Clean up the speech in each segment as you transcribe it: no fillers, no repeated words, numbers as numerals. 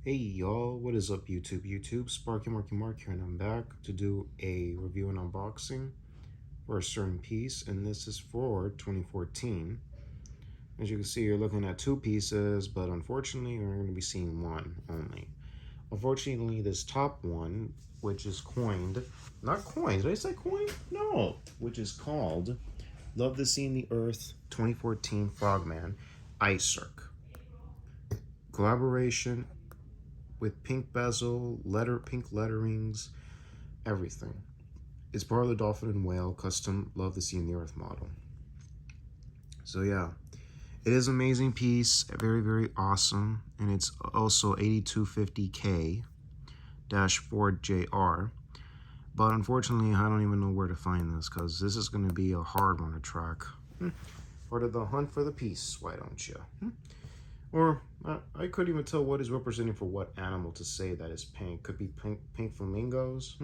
Hey y'all, what is up YouTube? Sparky Marky Mark here, and I'm back to do a review and unboxing for a certain piece, and this is for 2014. As you can see, you're looking at two pieces, but unfortunately we're going to be seeing one only. Unfortunately, this top one, which is not coined, did I say coined? No, which is called Love the Sea and the Earth 2014 Frogman Ice-Circ. Collaboration with pink bezel, pink letterings, everything. It's part of the Dolphin and Whale custom Love the Sea and the Earth model. So yeah, it is an amazing piece, very, very awesome, and it's also 8250K-4JR. But unfortunately, I don't even know where to find this because this is going to be a hard one to track. Part of the hunt for the piece, why don't you? Or I couldn't even tell what is representing for what animal to say that is pink. Could be pink flamingos.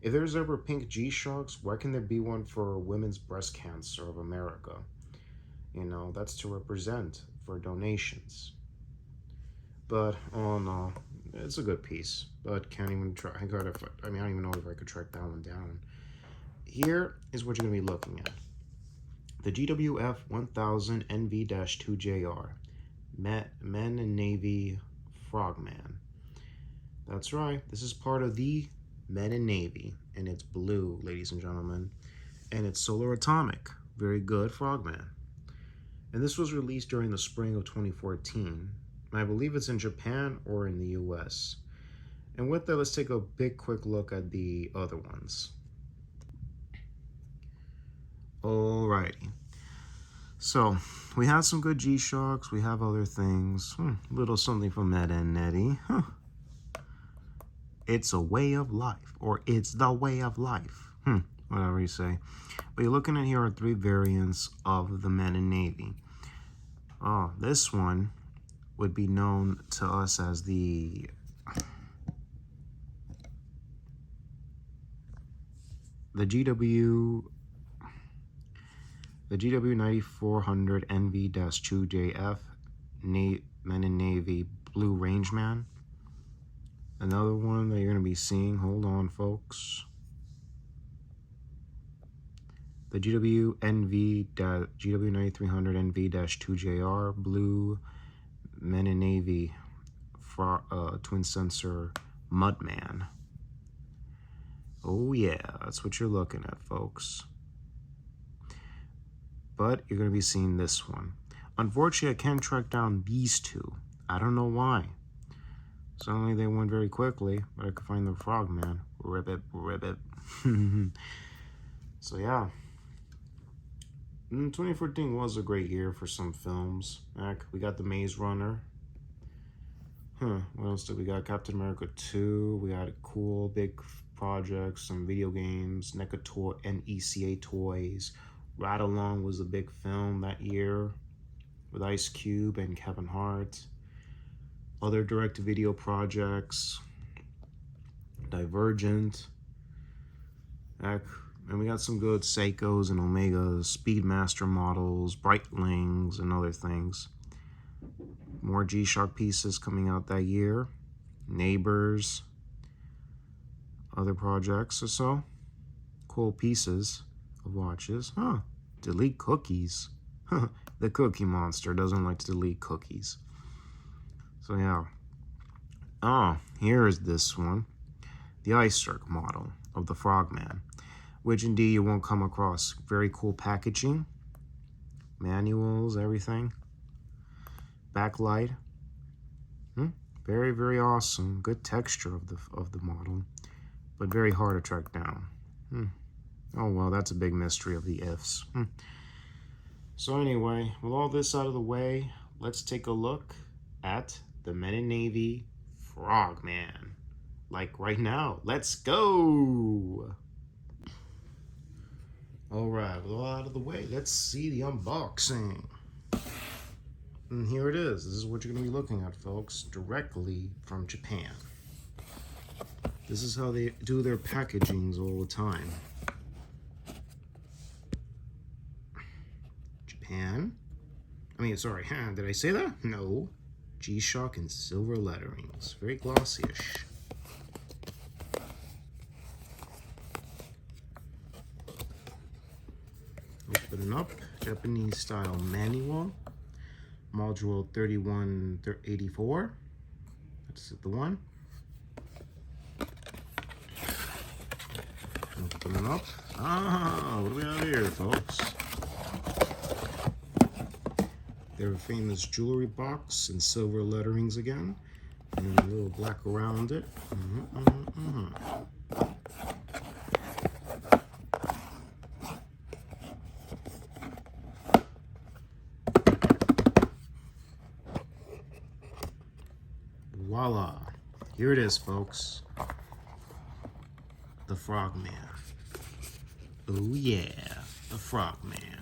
If there's ever pink G-Shocks, why can there be one for Women's Breast Cancer of America? You know, that's to represent for donations. But, oh no, it's a good piece. But can't even try. I don't even know if I could track that one down. Here is what you're going to be looking at. The GF-1000NV-2JF. Men and Navy Frogman. That's right, this is part of the Men and Navy, and it's blue, ladies and gentlemen, and it's solar atomic. Very good, Frogman. And this was released during the spring of 2014. I believe it's in Japan or in the US. And with that, let's take a quick look at the other ones. Alrighty. So, we have some good G-Shocks, we have other things. Little something from Ed and Nettie. It's a way of life, or it's the way of life. Whatever you say. But you're looking at here are three variants of the Men and Navy. This one would be known to us as the GW-9400NV-2JF Men and Navy Blue Rangeman. Another one that you're going to be seeing, hold on folks, the GW-9300NV-2JR Blue Men and Navy Twin Sensor Mudman. Oh yeah, that's what you're looking at, folks. But you're going to be seeing this one. Unfortunately, I can't track down these two. I don't know why. Suddenly they went very quickly, but I could find the Frogman. Ribbit. So yeah. 2014 was a great year for some films. We got The Maze Runner. What else did we got? Captain America 2. We got cool big projects, some video games, NECA toys. Ride Along was a big film that year with Ice Cube and Kevin Hart. Other direct-to-video projects, Divergent, and we got some good Seikos and Omegas, Speedmaster models, Breitlings, and other things. More G-Shock pieces coming out that year, Neighbors, other projects or so. Cool pieces of watches. Delete cookies. The Cookie Monster doesn't like to delete cookies. So yeah. Here is this one. The Ice-Circ model of the Frogman, which indeed you won't come across. Very cool packaging. Manuals, everything. Backlight. Very, very awesome. Good texture of the model, but very hard to track down. Oh well, that's a big mystery of the ifs. So anyway, with all this out of the way, let's take a look at the Men and Navy Frogman. Like right now, let's go! Alright, with all out of the way, let's see the unboxing. And here it is. This is what you're going to be looking at, folks, directly from Japan. This is how they do their packagings all the time. Japan. Sorry, did I say that? No. G-Shock and silver letterings. Very glossy-ish. Open it up. Japanese style manual. Module 3184. That's the one. Open it up. Ah, what do we have here, folks? Their famous jewelry box and silver letterings again. And a little black around it. Voila. Here it is, folks. The FrogMan. Oh yeah, the FrogMan.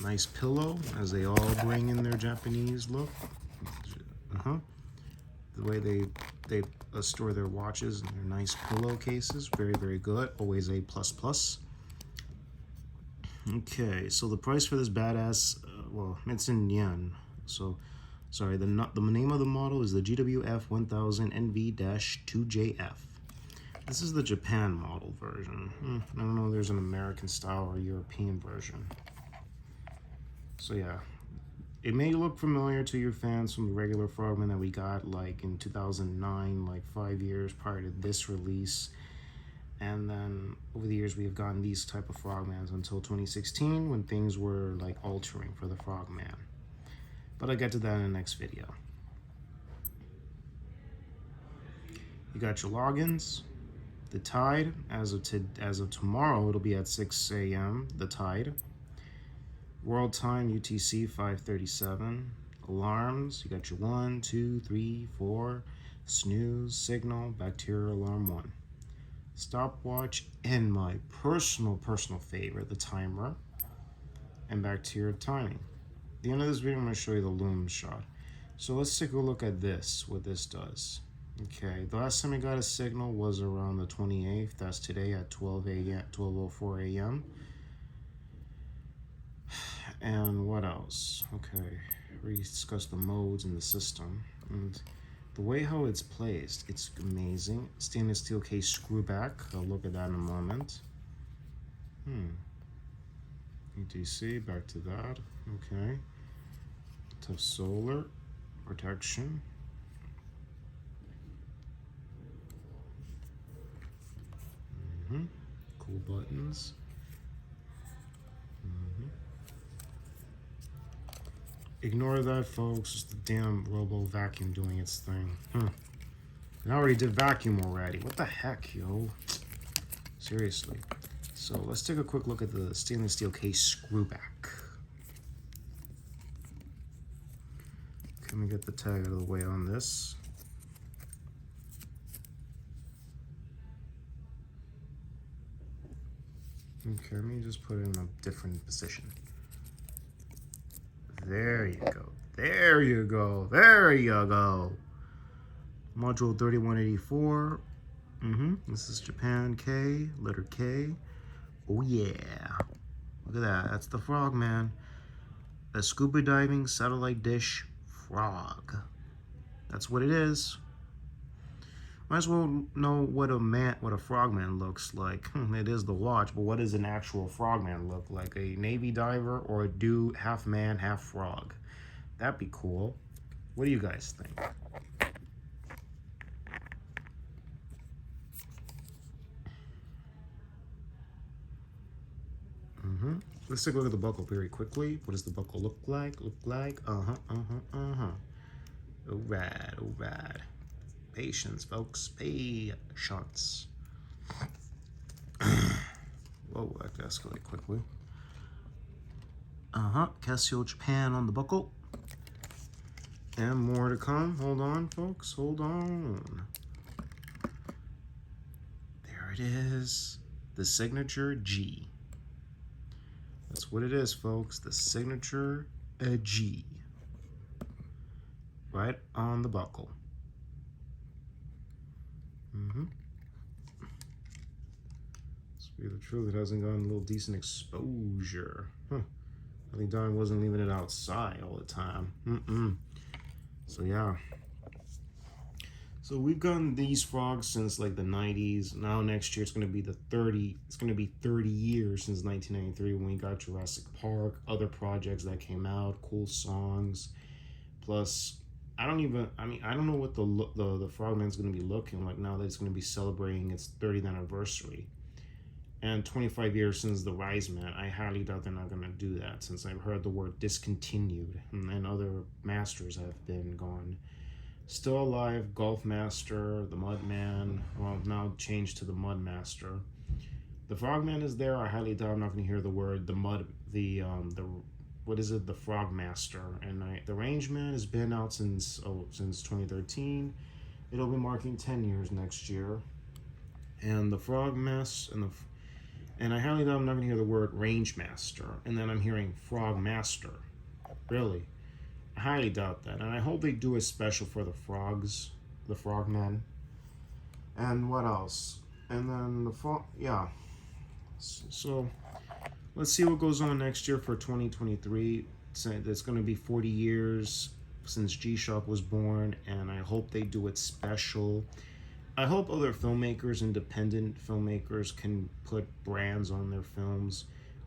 Nice pillow, as they all bring in their Japanese look. The way they store their watches in their nice pillowcases, very, very good. Always A++. Okay, so the price for this badass, well, it's in yen. So, sorry, the name of the model is the GF-1000NV-2JF. This is the Japan model version. I don't know if there's an American style or European version. So yeah, it may look familiar to your fans from the regular FrogMan that we got like in 2009, like 5 years prior to this release. And then over the years we have gotten these type of FrogMans until 2016 when things were like altering for the FrogMan. But I'll get to that in the next video. You got your logins. The tide, as of tomorrow, it'll be at 6 a.m. The tide. World time UTC 5:37. Alarms, you got your 1, 2, 3, 4. Snooze, signal, bacteria alarm 1. Stopwatch, and my personal favorite, the timer, and bacteria timing. At the end of this video, I'm going to show you the loom shot. So let's take a look at this, what this does. Okay, the last time I got a signal was around the 28th. That's today at 12:04 a.m. And what else? Okay, we discussed the modes in the system. And the way how it's placed, it's amazing. Stainless steel case screw back. I'll look at that in a moment. ETC, back to that. Okay. Tough solar protection. Cool buttons. Ignore that, folks. It's the damn robo vacuum doing its thing. I already did vacuum already. What the heck, yo? Seriously. So let's take a quick look at the stainless steel case screw back. Let me get the tag out of the way on this. Okay, let me just put it in a different position. There you go. There you go. There you go. Module 3184. This is Japan K, letter K. Oh yeah. Look at that. That's the FrogMan. A scuba diving satellite dish frog. That's what it is. Might as well know what a FrogMan looks like. It is the watch, but what does an actual FrogMan look like? A Navy diver or a dude half man, half frog? That'd be cool. What do you guys think? Let's take a look at the buckle very quickly. What does the buckle look like? All right. Patience, folks. Patience. Whoa, I have to escalate quickly. Casio Japan on the buckle. And more to come. Hold on, folks. Hold on. There it is. The signature G. That's what it is, folks. The signature G. Right on the buckle. To be the truth, it hasn't gotten a little decent exposure. I think Don wasn't leaving it outside all the time. So yeah. So we've gotten these frogs since like the 90s. Now next year it's going to be 30 years since 1993 when we got Jurassic Park, other projects that came out, cool songs. Plus, I don't know what the Frogman's going to be looking like now that it's going to be celebrating its 30th anniversary. And 25 years since the Rise Man. I highly doubt they're not going to do that, since I've heard the word discontinued and other masters have been gone. Still alive, Golf Master, the Mudman, well, now changed to the Mud Master. The Frogman is there. I highly doubt I'm not going to hear the word the Frog Master. And the Rangeman has been out since 2013. It'll be marking 10 years next year. And the Frog Master and I highly doubt I'm not going to hear the word Range Master. And then I'm hearing Frog Master. Really. I highly doubt that, and I hope they do a special for the frogs, the Frogman. And what else? And then yeah. So let's see what goes on next year for 2023. It's going to be 40 years since G-Shock was born, and I hope they do it special. I hope other filmmakers, independent filmmakers, can put brands on their films,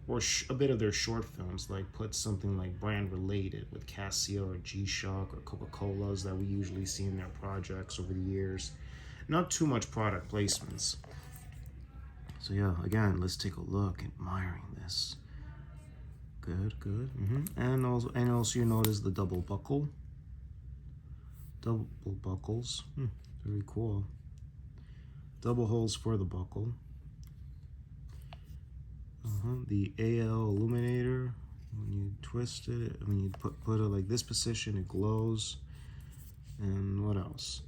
or a bit of their short films, like put something like brand related with Casio or G-Shock or Coca-Cola's that we usually see in their projects over the years. Not too much product placements. So yeah, again, let's take a look, admiring this. Good. And also you notice the double buckles. Very cool. Double holes for the buckle. The AL illuminator, when you twist it, when you put it like this position, it glows. And what else?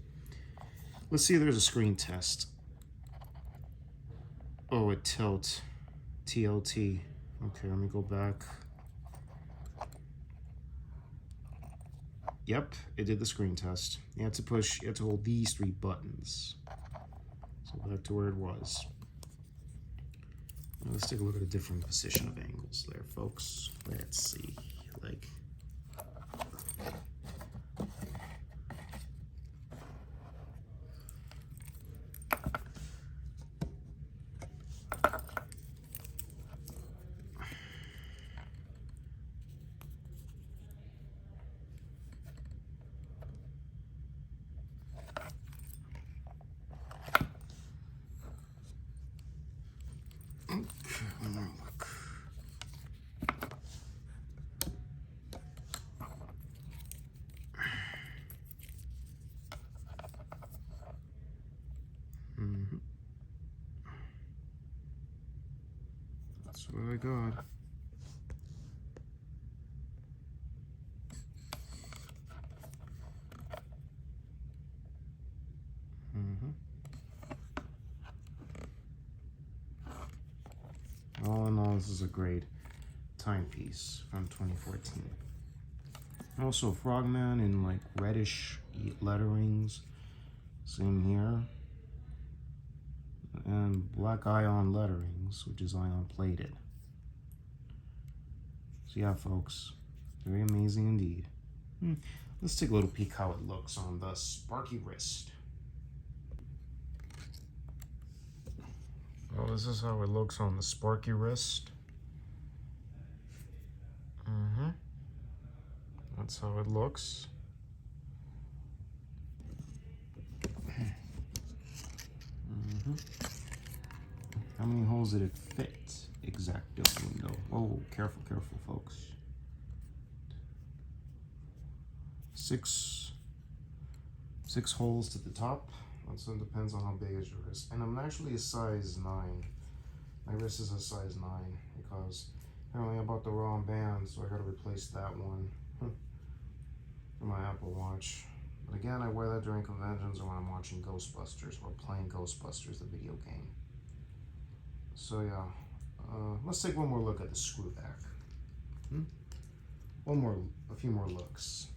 Let's see if there's a screen test. Oh, it tilt. TLT. Okay, let me go back. Yep, it did the screen test. You had to hold these 3 buttons. So back to where it was. Let's take a look at a different position of angles there, folks. Let's see, like, that's what I got. All in all, this is a great timepiece from 2014. Also, Frogman in like reddish letterings. Same here. And black ion letterings, which is ion plated. So yeah, folks, very amazing indeed. Let's take a little peek how it looks on the Sparky wrist. Well, this is how it looks on the Sparky wrist. That's how it looks. How many holes did it fit? Exacto window. Oh, careful, folks. 6 holes to the top. So it depends on how big is your wrist. And I'm actually a size 9. My wrist is a size 9 because apparently I bought the wrong band, so I gotta replace that one for my Apple Watch. But again, I wear that during conventions or when I'm watching Ghostbusters or playing Ghostbusters, the video game. So yeah, let's take one more look at the screw back. A few more looks.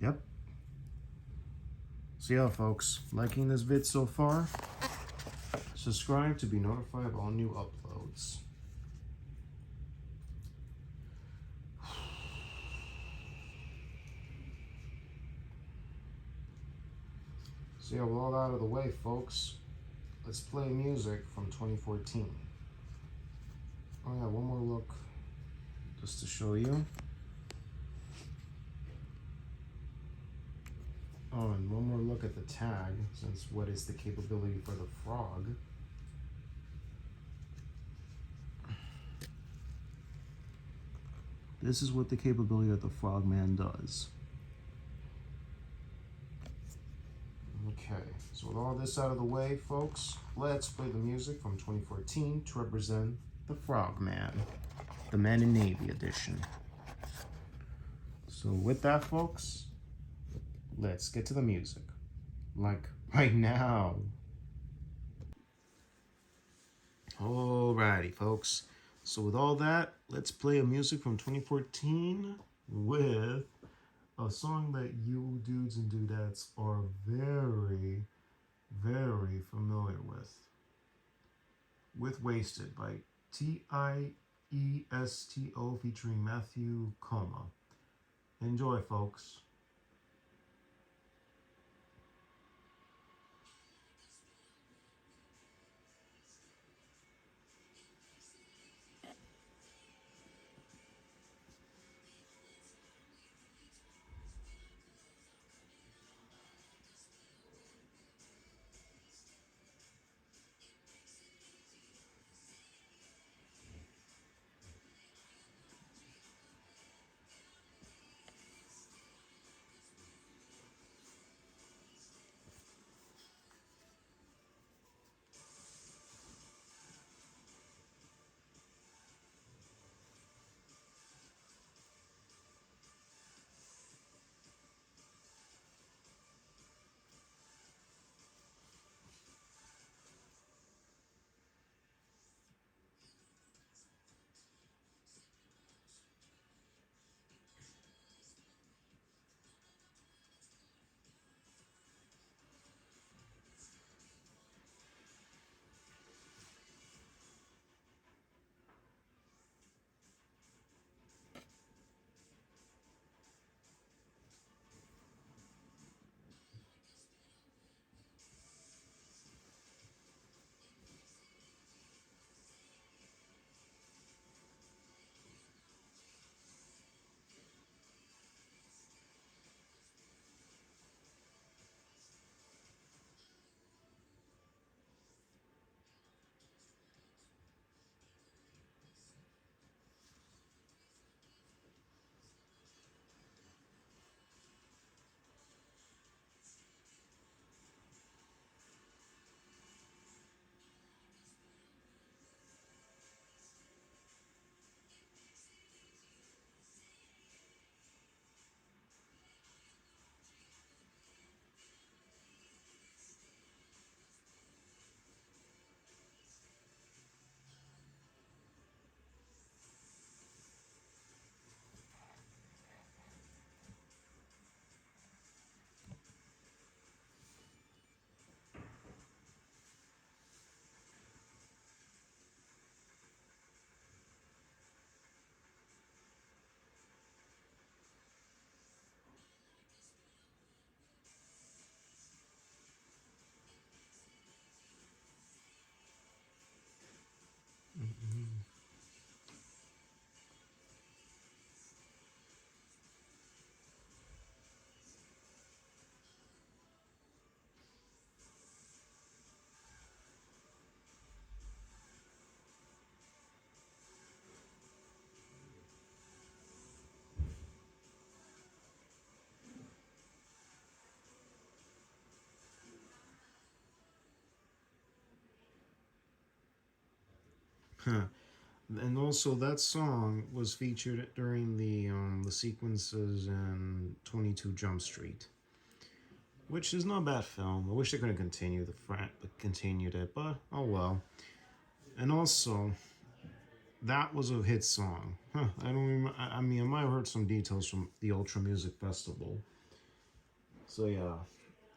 Yep. So yeah, folks, liking this vid so far? Subscribe to be notified of all new uploads. So yeah, with all that out of the way, folks, let's play music from 2014. Oh yeah, one more look just to show you. Oh, and one more look at the tag, since what is the capability for the Frog. This is what the capability of the FrogMan does. Okay, so with all this out of the way, folks, let's play the music from 2014 to represent the FrogMan, the Man in Navy edition. So with that, folks, let's get to the music. Like right now. Alrighty, folks. So with all that, let's play a music from 2014 with a song that you dudes and dudettes are very, very familiar with Wasted by Tiesto featuring Matthew Coma. Enjoy, folks. And also, that song was featured during the sequences in 22 Jump Street, which is not a bad film. I wish they could have continued it, but oh well. And also, that was a hit song. I don't remember. I mean, I might have heard some details from the Ultra Music Festival. So yeah.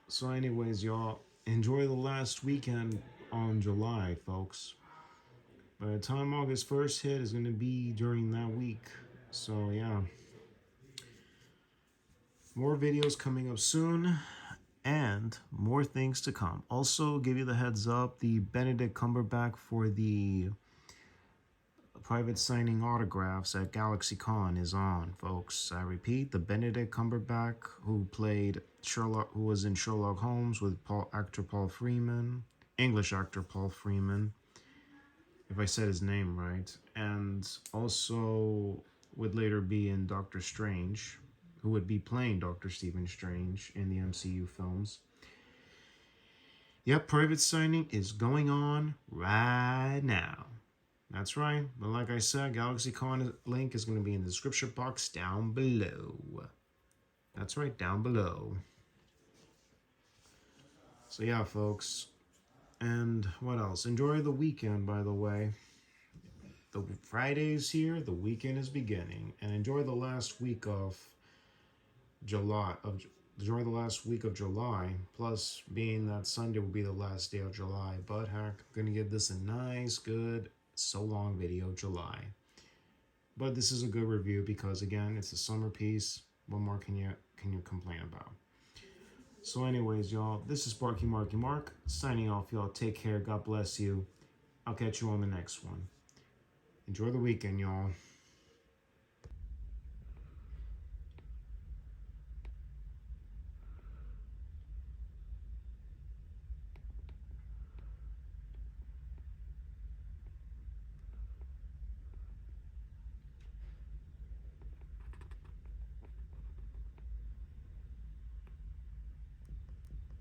So anyways, y'all, enjoy the last weekend on July, folks. By the time August 1st hit is going to be during that week. So yeah, more videos coming up soon and more things to come. Also, give you the heads up, the Benedict Cumberbatch for the private signing autographs at GalaxyCon is on, folks. I repeat, the Benedict Cumberbatch who played Sherlock, who was in Sherlock Holmes with actor Paul Freeman, English actor Paul Freeman, if I said his name right, and also would later be in Doctor Strange, who would be playing Dr. Stephen Strange in the MCU films. Yep, private signing is going on right now. That's right. But like I said, GalaxyCon link is going to be in the description box down below. That's right, down below. So yeah, folks. And what else? Enjoy the weekend, by the way. The Friday's here, the weekend is beginning. And enjoy the last week of July. Enjoy the last week of July. Plus, being that Sunday will be the last day of July. But heck, I'm going to give this a nice, good, so long video, July. But this is a good review because, again, it's a summer piece. What more can you complain about? So anyways, y'all, this is Barky Marky Mark signing off, y'all. Take care. God bless you. I'll catch you on the next one. Enjoy the weekend, y'all.